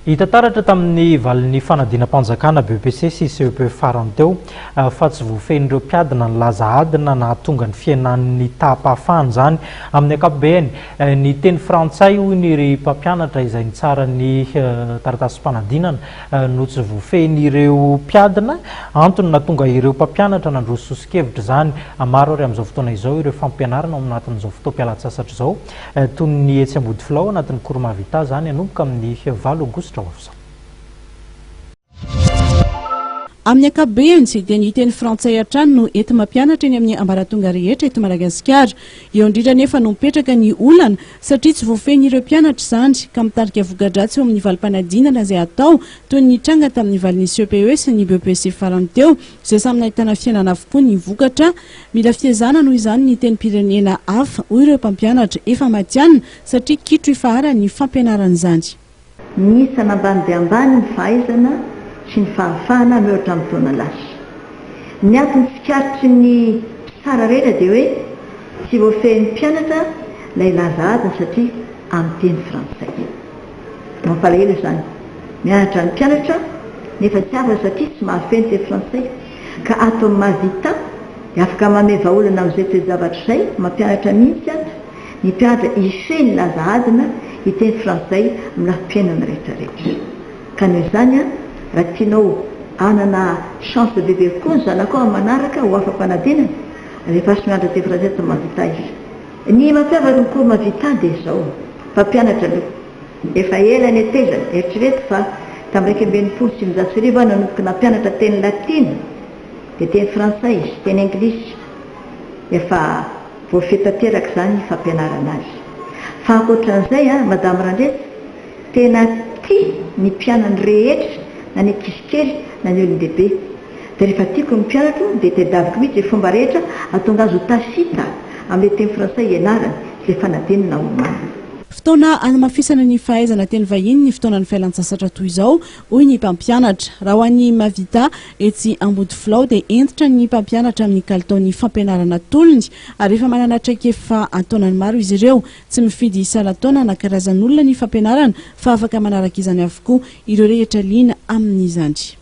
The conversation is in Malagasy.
Hitataratra tamin'ny valin'ny fanadinam-panjakana BEPC sy CEP farany teo fa tsy voafehin'ireo mpiadina ny laza adina nahatonga ny fiainan'ny tahapahafahany zany amin'ny ankapobeny. Ny teny frantsay hoy ny ry mpampianatra izay nitsara ny taratasy-panadinana no tsy voafehin'ireo mpiadina, antony nahatonga ireo mpampianatra nandroso sosokevitra zany. Maro ary amin'izao fotoana izao ireo fampianarana ao anatin'izao fotoam-pialatsasatra izao toy ny etsy Ambodifilao anatin'ny Koromavita zany anomboka amin'ny 8 Aogositra ho avy. Amin'ny ankapobeny sy dia ny teny frantsay hatrany no ety mampianatra eny amin'ny ambaratonga rehetra eto Madagasikara. Eo indrindra nefa no mipetraka ny olana satria tsy voafehin'ireo mpianatra izany ka mitarika voka-dratsy eo amin'ny valim-panadinana izay atao toy ny tranga tamin'ny valin'ny CEPE sy ny BEPC farany teo izay samy nahitana fiainana avokoa ny vokatra. Mila fiezana noho izany ny tenim-pirenena hafa hoy ireo mpampianatra efa matianina satria kitro ifahara ny fampianarana izany. Ny sanambany dia ambany ny fahaizana sy ny fahafahana mihoatra amin'ny taona lasa. Ny antony tsikaritry ny tsara rehetra dia hoe tsy voafehin'ny mpianatra ilay laza adina satria amin'ny teny frantsay. Mampalahelo izany. Mianatra ny mpianatra nefa tsy afaka satria tsy mahafehy ny teny frantsay ka atao mahavita dia afaka mameva olana amin'izay toe-javatra izay mampianatra mihitsy ato ny mpianatra hifehy ny laza adina iteny frantsay amin'ny lafim-piainana rehetrarehetra. Ka noho izany raha tianao anana chance de bebe koa ny zanako manaraka ho afa-panadinana rehefa sy mianatra teny frantsay to mahavita izy. Ny mampiavaka ny Koromavita dia izao mpampianatra efa ela ny atezana eritrereto fa tamin'ny 1980 nanomboka nampianatra teny latina dia teny frantsay izy teny anglisy efa voafetanteraka izany fampianarana azy. Fa ankoatran'izay madame Randretsy tena tia ny mpianany rehetra na ny ankizy na ny olon-dehibe. Dia rehefa tiako ny mpianatra dia tadiaviko mihitsy fomba rehetra ahatonga azy ho tafita amin'ny teny frantsay ianarana izay fanadinana omana. Fotoana hanamafisana ny fahaizana teny vahiny ny fotoanan'ny fialan-tsasatra toy izao hoy ny mpampianatra. Raha ho an'ny Mavita etsy Ambodifilao dia entitra ny mpampianatra amin'ny kalitaon'ny fampianarana tolony ary efa manana traikefa ataonany maro izy ireo. Tsy mifidy isan-taona na karazan'olona ny fampianarana fa afaka manaraka izany avokoa ireo rehetra liana amin'izany.